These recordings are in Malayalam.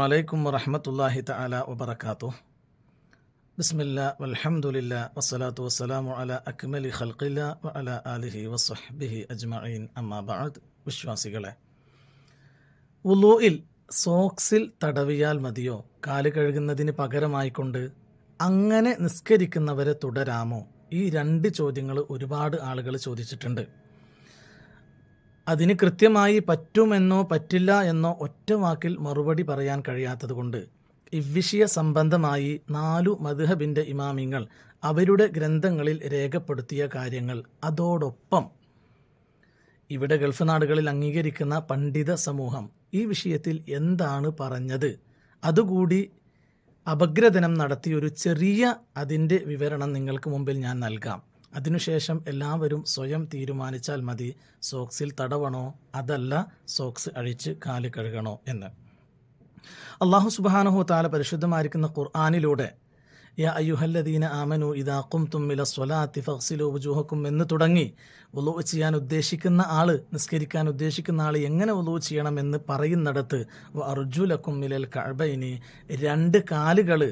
അലൈക്കും വറഹ്മത്തുള്ളാഹി തആല വബറകാതുഹു. ബിസ്മില്ലാ വൽഹംദുലില്ലാ വസ്സലാത്തു വസ്സലാമു അലാ അക്മലി ഖൽഖില്ലാ വഅലാ ആലിഹി വസ്വഹ്ബിഹി അജ്മഈൻ. അമ്മാ ബഅദ്. വിശ്വാസികളെ, വുളൂഇൽ സോക്സിൽ തടവിയാൽ മതിയോ കാല് കഴുകുന്നതിന് പകരമായിക്കൊണ്ട്? അങ്ങനെ നിസ്കരിക്കുന്നവരെ തുടരാമോ? ഈ രണ്ട് ചോദ്യങ്ങൾ ഒരുപാട് ആളുകൾ ചോദിച്ചിട്ടുണ്ട്. അതിന് കൃത്യമായി പറ്റുമെന്നോ പറ്റില്ല എന്നോ ഒറ്റ വാക്കിൽ മറുപടി പറയാൻ കഴിയാത്തതുകൊണ്ട് ഇவ்വിഷയ സംബന്ധമായി 4 മദ്ഹബിൻ്റെ ഇമാമിങ്ങൾ അവരുടെ ഗ്രന്ഥങ്ങളിൽ രേഖപ്പെടുത്തിയ കാര്യങ്ങൾ, അതോടൊപ്പം ഇവിടെ ഗൾഫ് നാടുകളിൽ അംഗീകരിക്കുന്ന പണ്ഡിത സമൂഹം ഈ വിഷയത്തിൽ എന്താണ് പറഞ്ഞത്, അതുകൂടി അപഗ്രഥനം നടത്തി ഒരു ചെറിയ അതിൻ്റെ വിവരണം നിങ്ങൾക്ക് മുമ്പിൽ ഞാൻ നൽകാം. അതിനുശേഷം എല്ലാവരും സ്വയം തീരുമാനിച്ചാൽ മതി സോക്സിൽ തടവണോ അതല്ല സോക്സ് അഴിച്ച് കാല് കഴുകണോ എന്ന്. അല്ലാഹു സുബ്ഹാനഹു തആല പരിശുദ്ധമായിരിക്കുന്ന ഖുർആനിലൂടെ യാ അയ്യുഹല്ലദീന ആമനു ഇദാ ഖുംതും ഇലസ്വലാത്തി ഫഗ്സിലു വുജൂഹക്കും എന്ന് തുടങ്ങി വുളൂ ചെയ്യാൻ ഉദ്ദേശിക്കുന്ന ആൾ, നിസ്കരിക്കാൻ ഉദ്ദേശിക്കുന്ന ആൾ എങ്ങനെ വുളൂ ചെയ്യണമെന്ന് പറയുന്നിടത്ത് വഅർജുലക്കും മിനൽ കഅബൈനി, 2 കാലുകൾ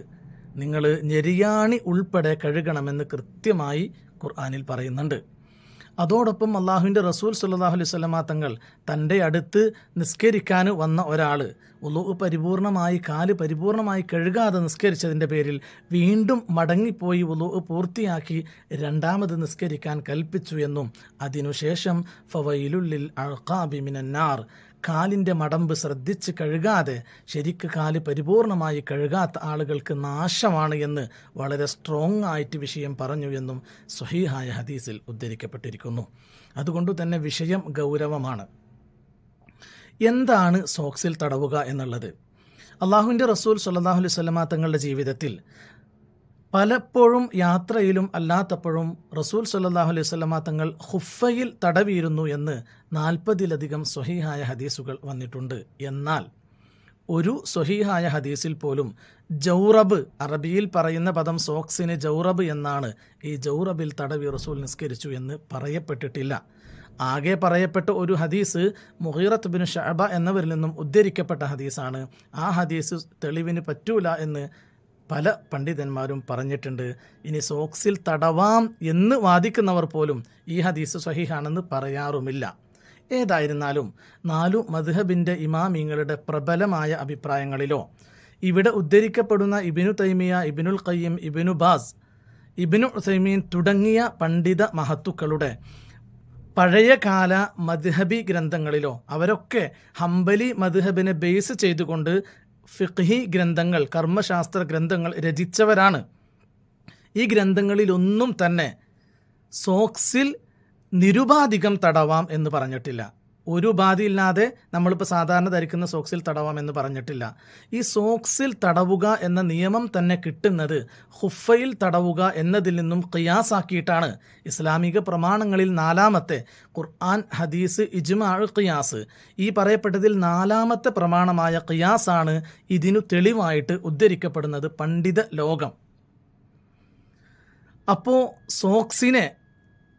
നിങ്ങൾ ഞെരിയാണി ഉൾപ്പെടെ കഴുകണമെന്ന് കൃത്യമായി ഖുർആനിൽ പറയുന്നുണ്ട്. അതോടൊപ്പം അള്ളാഹുവിൻ്റെ റസൂൽ സല്ലല്ലാഹു അലൈഹി വസല്ലമ തങ്ങൾ തൻ്റെ അടുത്ത് നിസ്കരിക്കാൻ വന്ന ഒരാൾ വുളൂ പരിപൂർണമായി കാല് പരിപൂർണമായി കഴുകാതെ നിസ്കരിച്ചതിൻ്റെ പേരിൽ വീണ്ടും മടങ്ങിപ്പോയി വുളൂ പൂർത്തിയാക്കി രണ്ടാമത് നിസ്കരിക്കാൻ കൽപ്പിച്ചു എന്നും അതിനുശേഷം ഫവൈലുൽ ലിൽ അഅഖാബി മിനന്നാർ, കാലിൻ്റെ മടമ്പ് ശ്രദ്ധിച്ച് കഴുകാതെ ശരിക്ക് കാല് പരിപൂർണമായി കഴുകാത്ത ആളുകൾക്ക് നാശമാണ് എന്ന് വളരെ സ്ട്രോങ് ആയിട്ട് വിഷയം പറഞ്ഞു എന്നും സ്വഹീഹായ ഹദീസിൽ ഉദ്ധരിക്കപ്പെട്ടിരിക്കുന്നു. അതുകൊണ്ട് തന്നെ വിഷയം ഗൗരവമാണ്. എന്താണ് സോക്സിൽ തടവുക എന്നുള്ളത്? അള്ളാഹുവിൻ്റെ റസൂൽ സ്വല്ലല്ലാഹു അലൈഹി വസല്ലമ തങ്ങളുടെ ജീവിതത്തിൽ പലപ്പോഴും യാത്രയിലും അല്ലാത്തപ്പോഴും റസൂൽ സ്വല്ലല്ലാഹു അലൈഹി വസല്ലമ തങ്ങൾ ഖുഫയിൽ തടവിയിരുന്നു എന്ന് 40-ലധികം സ്വഹീഹായ ഹദീസുകൾ വന്നിട്ടുണ്ട്. എന്നാൽ ഒരു സ്വഹീഹായ ഹദീസിൽ പോലും ജൗറബ്, അറബിയിൽ പറയുന്ന പദം സോക്സിന് ജൗറബ് എന്നാണ്, ഈ ജൗറബിൽ തടവി റസൂൽ നിസ്കരിച്ചു എന്ന് പറയപ്പെട്ടിട്ടില്ല. ആകെ പറയപ്പെട്ട ഒരു ഹദീസ് മുഗീറത്ത് ബിൻ ശഅബ എന്നവരിൽ നിന്നും ഉദ്ധരിക്കപ്പെട്ട ഹദീസാണ്. ആ ഹദീസ് തെളിവിന് പറ്റൂല എന്ന് പല പണ്ഡിതന്മാരും പറഞ്ഞിട്ടുണ്ട്. ഇനി സോക്സിൽ തടവാം എന്ന് വാദിക്കുന്നവർ പോലും ഈ ഹദീസ് സ്വഹീഹാണെന്ന് പറയാറുമില്ല. ഏതായിരുന്നാലും 4 മദ്ഹബിൻ്റെ ഇമാമിങ്ങളുടെ പ്രബലമായ അഭിപ്രായങ്ങളിലോ ഇവിടെ ഉദ്ധരിക്കപ്പെടുന്ന ഇബ്നു തൈമിയ, ഇബ്നുൽ ഖയ്യിം, ഇബ്നു ബാസ്, ഇബ്നു ഉസൈമീൻ തുടങ്ങിയ പണ്ഡിത മഹത്തുക്കളുടെ പഴയകാല മദ്ഹബി ഗ്രന്ഥങ്ങളിലോ അവരൊക്കെ ഹംബലി മദ്ഹബിനെ ബേസ് ചെയ്തുകൊണ്ട് ഫിഖ്ഹി ഗ്രന്ഥങ്ങൾ, കർമ്മശാസ്ത്ര ഗ്രന്ഥങ്ങൾ രചിച്ചവരാണ്. ഈ ഗ്രന്ഥങ്ങളിലൊന്നും തന്നെ സോക്സിൽ നിരുപാധികം തടവാം എന്ന് പറഞ്ഞിട്ടില്ല. ഒരു ഉപാധിയില്ലാതെ നമ്മളിപ്പോൾ സാധാരണ ധരിക്കുന്ന സോക്സിൽ തടവാം എന്ന് പറഞ്ഞിട്ടില്ല. ഈ സോക്സിൽ തടവുക എന്ന നിയമം തന്നെ കിട്ടുന്നത് ഖുഫയിൽ തടവുക എന്നതിൽ നിന്നും ഖിയാസാക്കിയിട്ടാണ്. ഇസ്ലാമിക പ്രമാണങ്ങളിൽ 4-മത്തെ ഖുർആൻ, ഹദീസ്, ഇജ്മാ, ഖിയാസ്, ഈ പറയപ്പെട്ടതിൽ 4-മത്തെ പ്രമാണമായ ഖിയാസാണ് ഇതിനു തെളിവായിട്ട് ഉദ്ധരിക്കപ്പെടുന്നത് പണ്ഡിത ലോകം. അപ്പോൾ സോക്സിനെ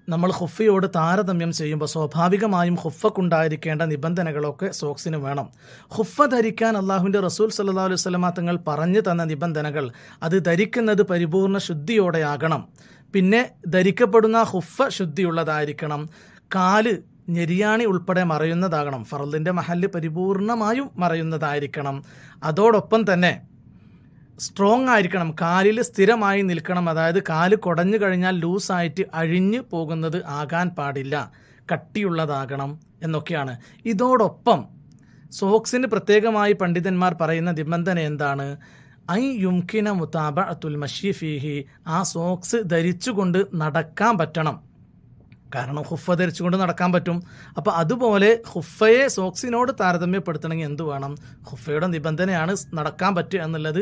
നമ്മൾ ഖുഫയോട് താരതമ്യം ചെയ്യുമ്പോൾ സ്വാഭാവികമായും ഖുഫക്കുണ്ടായിരിക്കേണ്ട നിബന്ധനകളൊക്കെ സോക്സിന് വേണം. ഖുഫ ധരിക്കാൻ അള്ളാഹുവിൻ്റെ റസൂൽ സല്ലല്ലാഹു അലൈഹി വസല്ലമ തങ്ങൾ പറഞ്ഞു തന്ന നിബന്ധനകൾ, അത് ധരിക്കുന്നത് പരിപൂർണ്ണ ശുദ്ധിയോടെയാകണം. പിന്നെ ധരിക്കപ്പെടുന്ന ഖുഫ ശുദ്ധിയുള്ളതായിരിക്കണം. കാല് ഞെരിയാണി ഉൾപ്പെടെ മറയുന്നതാകണം. ഫർളിൻ്റെ മഹല്ല് പരിപൂർണമായും മറയുന്നതായിരിക്കണം. അതോടൊപ്പം തന്നെ സ്ട്രോങ് ആയിരിക്കണം, കാലിൽ സ്ഥിരമായി നിൽക്കണം. അതായത് കാല് കുടഞ്ഞു കഴിഞ്ഞാൽ ലൂസായിട്ട് അഴിഞ്ഞു പോകുന്നത് ആകാൻ പാടില്ല, കട്ടിയുള്ളതാകണം എന്നൊക്കെയാണ്. ഇതോടൊപ്പം സോക്സിന് പ്രത്യേകമായി പണ്ഡിതന്മാർ പറയുന്ന നിബന്ധന എന്താണ്? ഐ യുംകിന മുതാബഅത്തുൽ മശി ഫീഹി, ആ സോക്സ് ധരിച്ചുകൊണ്ട് നടക്കാൻ പറ്റണം. കാരണം ഖുഫ ധരിച്ചുകൊണ്ട് നടക്കാൻ പറ്റും. അപ്പോൾ അതുപോലെ ഖുഫയെ സോക്സിനോട് താരതമ്യപ്പെടുത്തണമെങ്കിൽ എന്ത് വേണം? ഖുഫയുടെ നിബന്ധനയാണ് നടക്കാൻ പറ്റുക എന്നുള്ളത്.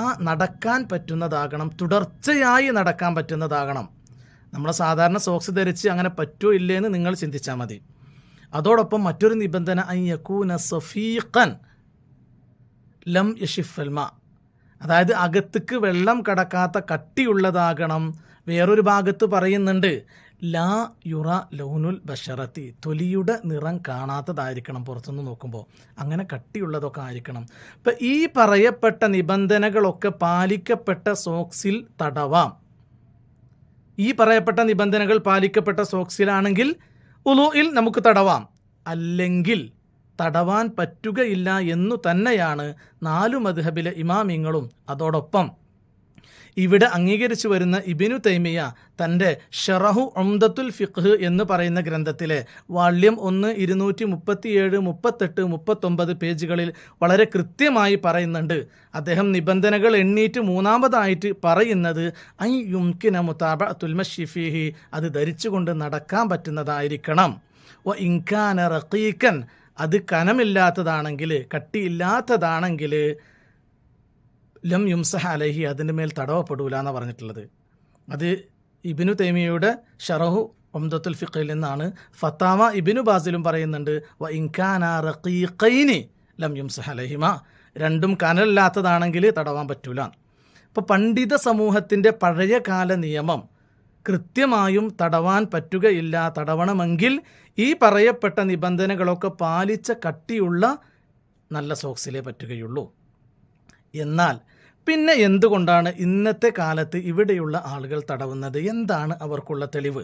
ആ നടക്കാൻ പറ്റുന്നതാകണം, തുടർച്ചയായി നടക്കാൻ പറ്റുന്നതാകണം. നമ്മൾ സാധാരണ സോക്സ് ധരിച്ച് അങ്ങനെ പറ്റുമോ ഇല്ലേ എന്ന് നിങ്ങൾ ചിന്തിച്ചാൽ മതി. അതോടൊപ്പം മറ്റൊരു നിബന്ധന അൻ യകൂന സഫീഖൻ ലം യശിഫൽ മാ, അതായത് അകത്തേക്ക് വെള്ളം കടക്കാത്ത കട്ടിയുള്ളതാകണം. വേറൊരു ഭാഗത്ത് പറയുന്നുണ്ട് ലാ യുറ ലൗനുൽ ബഷറത്തി, തൊലിയുടെ നിറം കാണാത്തതായിരിക്കണം പുറത്തുനിന്ന് നോക്കുമ്പോൾ. അങ്ങനെ കട്ടിയുള്ളതൊക്കെ ആയിരിക്കണം. ഇപ്പം ഈ പറയപ്പെട്ട നിബന്ധനകളൊക്കെ പാലിക്കപ്പെട്ട സോക്സിൽ തടവാം. ഈ പറയപ്പെട്ട നിബന്ധനകൾ പാലിക്കപ്പെട്ട സോക്സിലാണെങ്കിൽ ഉളൂഇൽ നമുക്ക് തടവാം. അല്ലെങ്കിൽ തടവാൻ പറ്റുകയില്ല എന്നു തന്നെയാണ് 4 മദ്ഹബിലെ ഇമാമിങ്ങളും അതോടൊപ്പം ഇവിടെ അംഗീകരിച്ചു വരുന്ന ഇബ്നു തൈമിയ തൻ്റെ ഷറഹു ഉംദത്തുൽ ഫിഖ് എന്ന് പറയുന്ന ഗ്രന്ഥത്തിലെ വാള്യം 1 237, 38, 39 പേജുകളിൽ വളരെ കൃത്യമായി പറയുന്നുണ്ട്. അദ്ദേഹം നിബന്ധനകൾ എണ്ണീറ്റ് 3-ാമതായിട്ട് പറയുന്നത് ഐ യുംകിന മുതാബഅത്തുൽ മശ്യി ഫീഹി, അത് ധരിച്ചുകൊണ്ട് നടക്കാൻ പറ്റുന്നതായിരിക്കണം. വ ഇൻകാന റഖീകൻ, അത് കനമില്ലാത്തതാണെങ്കിൽ, കട്ടിയില്ലാത്തതാണെങ്കിൽ ലം യുംസഹ അലൈഹി, അതിൻ്റെ മേൽ തടവപ്പെടൂല എന്നാണ് പറഞ്ഞിട്ടുള്ളത്. അത് ഇബ്നു തൈമിയയുടെ ഷറഹു ഉംദത്തുൽ ഫിഖിൽ നിന്നാണ്. ഫത്താവ ഇബ്നു ബാസിലും പറയുന്നുണ്ട് വ ഇൻകാന റഖീഖൈനി ലം യുംസഹ അലൈഹിമ, രണ്ടും കനലില്ലാത്തതാണെങ്കിൽ തടവാൻ പറ്റൂല. ഇപ്പോൾ പണ്ഡിത സമൂഹത്തിൻ്റെ പഴയകാല നിയമം കൃത്യമായും തടവാൻ പറ്റുകയില്ല. തടവണമെങ്കിൽ ഈ പറയപ്പെട്ട നിബന്ധനകളൊക്കെ പാലിച്ച കട്ടിയുള്ള നല്ല സോക്സിലേ പറ്റുകയുള്ളൂ. എന്നാൽ പിന്നെ എന്തുകൊണ്ടാണ് ഇന്നത്തെ കാലത്ത് ഇവിടെയുള്ള ആളുകൾ തടവുന്നത്? എന്താണ് അവർക്കുള്ള തെളിവ്?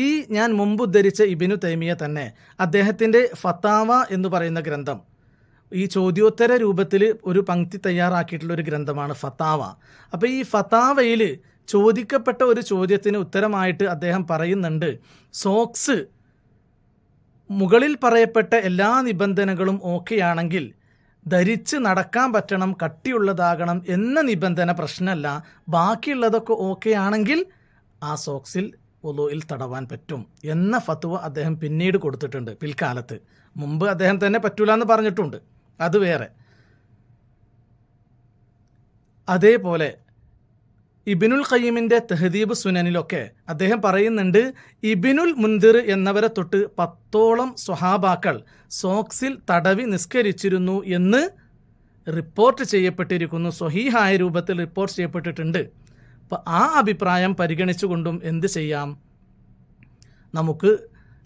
ഈ ഞാൻ മുമ്പ് ഉദ്ധരിച്ച ഇബ്നു തൈമിയ തന്നെ അദ്ദേഹത്തിൻ്റെ ഫത്താവ എന്ന് പറയുന്ന ഗ്രന്ഥം, ഈ ചോദ്യോത്തര രൂപത്തിൽ ഒരു പങ്ക്തി തയ്യാറാക്കിയിട്ടുള്ള ഒരു ഗ്രന്ഥമാണ് ഫത്താവ. അപ്പോൾ ഈ ഫത്താവയിൽ ചോദിക്കപ്പെട്ട ഒരു ചോദ്യത്തിന് ഉത്തരമായിട്ട് അദ്ദേഹം പറയുന്നുണ്ട്, സോക്സ് മുകളിൽ പറയപ്പെട്ട എല്ലാ നിബന്ധനകളും ഓക്കെയാണെങ്കിൽ ധരിച്ച് നടക്കാൻ പറ്റണം, കട്ടിയുള്ളതാകണം എന്ന നിബന്ധന പ്രശ്നമല്ല. ബാക്കിയുള്ളതൊക്കെ ഓക്കെ ആണെങ്കിൽ ആ സോക്സിൽ വുളൂഇൽ തടവാൻ പറ്റും എന്ന ഫത്വ അദ്ദേഹം പിന്നീട് കൊടുത്തിട്ടുണ്ട് പിൽക്കാലത്ത്. മുമ്പ് അദ്ദേഹം തന്നെ പറ്റൂല എന്ന് പറഞ്ഞിട്ടുണ്ട്, അത് വേറെ. അതേപോലെ ഇബ്നുൽ ഖയ്യിമിൻ്റെ തഹ്ദീബ് സുനനിലൊക്കെ അദ്ദേഹം പറയുന്നുണ്ട്, ഇബ്നുൽ മുൻദിർ എന്നവരെ തൊട്ട് 10ഓളം സ്വഹാബാക്കൾ സോക്സിൽ തടവി നിസ്കരിച്ചിരുന്നു എന്ന് റിപ്പോർട്ട് ചെയ്യപ്പെട്ടിരിക്കുന്നു, സ്വഹീഹായ രൂപത്തിൽ റിപ്പോർട്ട് ചെയ്യപ്പെട്ടിട്ടുണ്ട്. അപ്പോൾ ആ അഭിപ്രായം പരിഗണിച്ചുകൊണ്ടും എന്ത് ചെയ്യാം? നമുക്ക്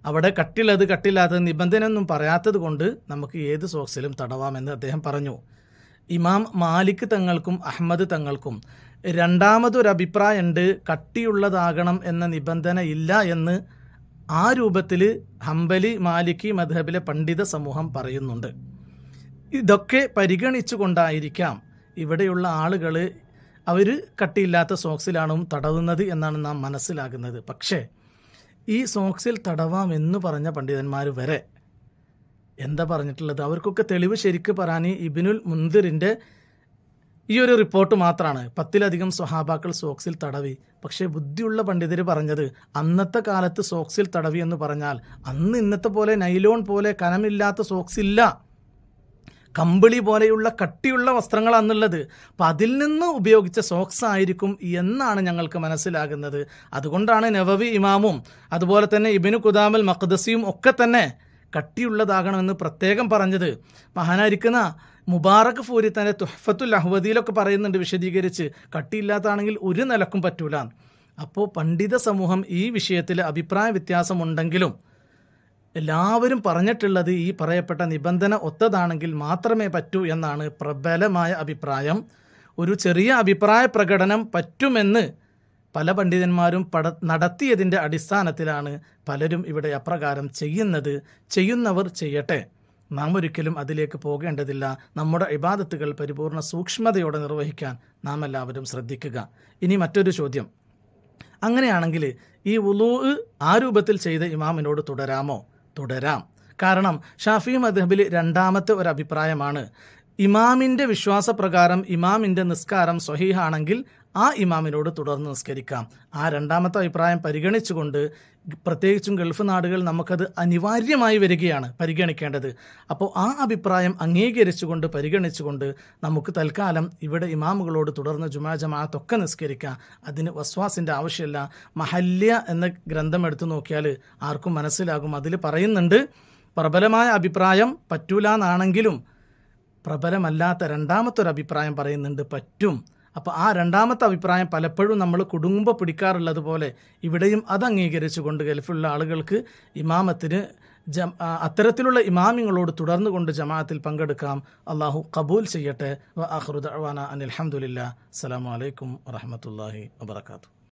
അവിടെ കട്ടില്ലാത്തത് നിബന്ധനയൊന്നും പറയാത്തത് കൊണ്ട് നമുക്ക് ഏത് സോക്സിലും തടവാമെന്ന് അദ്ദേഹം പറഞ്ഞു. ഇമാം മാലിക് തങ്ങൾക്കും അഹ്മദ് തങ്ങൾക്കും രണ്ടാമതൊരഭിപ്രായമുണ്ട്, കട്ടിയുള്ളതാകണം എന്ന നിബന്ധന ഇല്ല എന്ന്. ആ രൂപത്തിൽ ഹംബലി മാലിക്കി മദ്ഹബിലെ പണ്ഡിത സമൂഹം പറയുന്നുണ്ട്. ഇതൊക്കെ പരിഗണിച്ചു കൊണ്ടായിരിക്കാം ഇവിടെയുള്ള ആളുകൾ അവർ കട്ടിയില്ലാത്ത സോക്സിലാണ് തടവുന്നത് എന്നാണ് നാം മനസ്സിലാകുന്നത്. പക്ഷേ ഈ സോക്സിൽ തടവാം എന്ന് പറഞ്ഞ പണ്ഡിതന്മാർ വരെ എന്താ പറഞ്ഞിട്ടുള്ളത്? അവർക്കൊക്കെ തെളിവ് ശരിക്ക് പറയാൻ ഇബ്നുൽ മുൻദിറിൻ്റെ ഈ ഒരു റിപ്പോർട്ട് മാത്രമാണ്. 10ലധികം സ്വഹാബാക്കൾ സോക്സിൽ തടവി. പക്ഷേ ബുദ്ധിയുള്ള പണ്ഡിതർ പറഞ്ഞത് അന്നത്തെ കാലത്ത് സോക്സിൽ തടവി എന്ന് പറഞ്ഞാൽ അന്ന് ഇന്നത്തെ പോലെ നൈലോൺ പോലെ കനമില്ലാത്ത സോക്സ് ഇല്ല, കമ്പിളി പോലെയുള്ള കട്ടിയുള്ള വസ്ത്രങ്ങളാണുള്ളത്. അപ്പം അതിൽ നിന്ന് ഉപയോഗിച്ച സോക്സ് ആയിരിക്കും എന്നാണ് ഞങ്ങൾക്ക് മനസ്സിലാകുന്നത്. അതുകൊണ്ടാണ് നവവി ഇമാമും അതുപോലെ തന്നെ ഇബ്നു ഖുദാമൽ മഖ്ദസിയും ഒക്കെ തന്നെ കട്ടിയുള്ളതാകണമെന്ന് പ്രത്യേകം പറഞ്ഞത്. മഹാനായിരിക്കുന്ന മുബാറക് ഫൂരി തന്നെ തുഹ്ഫത്തുൽ അഹ്വദിയിലൊക്കെ പറയുന്നുണ്ട് വിശദീകരിച്ച്, കട്ടിയില്ലാത്തതാണെങ്കിൽ ഒരു നിലക്കും പറ്റൂല. അപ്പോൾ പണ്ഡിത സമൂഹം ഈ വിഷയത്തിൽ അഭിപ്രായ വ്യത്യാസമുണ്ടെങ്കിലും എല്ലാവരും പറഞ്ഞിട്ടുള്ളത് ഈ പറയപ്പെട്ട നിബന്ധന ഒത്തതാണെങ്കിൽ മാത്രമേ പറ്റൂ എന്നാണ് പ്രബലമായ അഭിപ്രായം. ഒരു ചെറിയ അഭിപ്രായ പ്രകടനം പറ്റുമെന്ന് പല പണ്ഡിതന്മാരും നടത്തിയതിൻ്റെ അടിസ്ഥാനത്തിലാണ് പലരും ഇവിടെ അപ്രകാരം ചെയ്യുന്നത്. ചെയ്യുന്നവർ ചെയ്യട്ടെ, നാം ഒരിക്കലും അതിലേക്ക് പോകേണ്ടതില്ല. നമ്മുടെ ഇബാദത്തുകൾ പരിപൂർണ്ണ സൂക്ഷ്മതയോടെ നിർവഹിക്കാൻ നാം എല്ലാവരും ശ്രദ്ധിക്കുക. ഇനി മറ്റൊരു ചോദ്യം, അങ്ങനെയാണെങ്കിൽ ഈ വുളൂ ആ രൂപത്തിൽ ചെയ്ത ഇമാമിനോട് തുടരാമോ? തുടരാം. കാരണം ഷാഫി മദ്ഹബിൽ രണ്ടാമത്തെ ഒരു അഭിപ്രായമാണ്, ഇമാമിൻ്റെ വിശ്വാസപ്രകാരം ഇമാമിൻ്റെ നിസ്കാരം സ്വഹീഹാണെങ്കിൽ ആ ഇമാമിനോട് തുടർന്ന് നിസ്കരിക്കാം. ആ രണ്ടാമത്തെ അഭിപ്രായം പരിഗണിച്ചുകൊണ്ട്, പ്രത്യേകിച്ചും ഗൾഫ് നാടുകൾ നമുക്കത് അനിവാര്യമായി വരികയാണ് പരിഗണിക്കേണ്ടത്. അപ്പോൾ ആ അഭിപ്രായം അംഗീകരിച്ചുകൊണ്ട് പരിഗണിച്ചുകൊണ്ട് നമുക്ക് തൽക്കാലം ഇവിടെ ഇമാമുകളോട് തുടർന്ന് ജുമാ ജമാഅത്തൊക്കെ നിസ്കരിക്കാം. അതിന് വസ്വാസിൻ്റെ ആവശ്യമില്ല. മഹല്യ എന്ന ഗ്രന്ഥം എടുത്തു നോക്കിയാൽ ആർക്കും മനസ്സിലാകും. അതിൽ പറയുന്നുണ്ട്, പ്രബലമായ അഭിപ്രായം പറ്റൂല എന്നാണെങ്കിലും പ്രബലമല്ലാത്ത രണ്ടാമത്തെ ഒരു അഭിപ്രായം പറയുന്നുണ്ട് പറ്റും. അപ്പോൾ ആ രണ്ടാമത്തെ അഭിപ്രായം പലപ്പോഴും നമ്മൾ കുടുംബം പിടിക്കാറുള്ളത് പോലെ ഇവിടെയും അത് അംഗീകരിച്ചുകൊണ്ട് ഗൾഫിലുള്ള ആളുകൾക്ക് ഇമാമത്തിന് അത്തരത്തിലുള്ള ഇമാമിങ്ങളോട് തുടർന്നു കൊണ്ട് ജമാഅത്തിൽ പങ്കെടുക്കാം. അള്ളാഹു ഖബൂൽ ചെയ്യട്ടെ. വ ആഖിറു ദഅ്വാനാ അനിൽ ഹംദുലില്ലാഹ്. അസ്സലാമു അലൈക്കും വറഹ്മത്തുള്ളാഹി വബറകാതുഹു.